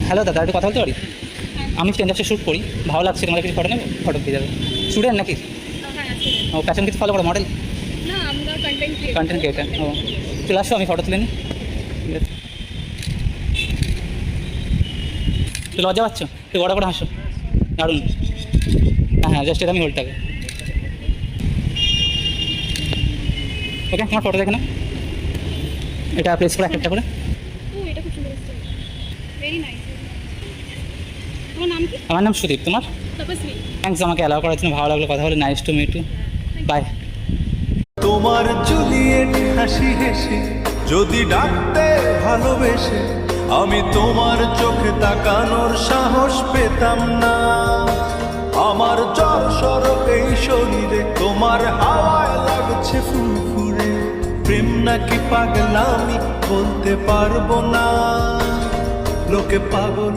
Hello দাদা, একটু কথা বলতে পারি? আমি স্ট্যান্ডার্সে শ্যুট করি, ভালো লাগছে, তোমার কিছু ফটো নেবে? ফটো দিয়ে যাবে। স্টুডেন্ট নাকি? ও প্যাশন কিছু ফলো করো, মডেল? না, আমরা কন্টেন্ট ক্রিয়েটার। ও চলে আসো, আমি ফটো তুলে নিই। ঠিক আছে, তো লজ্জা পাচ্ছ? তুই বড় করে হাসো, দারুণ। হ্যাঁ হ্যাঁ, জাস্ট এরকমই হোল্ডটাকে। ওকে, তোমার ফটো দেখে না, এটা প্লেস করে একটা করে। ও, এটা খুব সুন্দর স্টাইল, ভেরি নাইস। তোমার নাম কি? আমার নাম সুদীপ, তোমার? তপস্বী। থ্যাংকস আমাকে অ্যালাউ করার জন্য, ভালো লাগলো কথা বলে। Nice to meet you, bye. তোমার জুলিয়েট হাসি হেসে যদি ডাকতে ভালোবেসে আমি তোমার চোখে তাকানোর সাহস পেতাম না। আমার জ্বর সর এই শরীরে তোমার হাওয়ায় লাগছে ফুরফুরে। প্রেম নাকি পাগলামি বলতে পারবো না, লোকে পাগল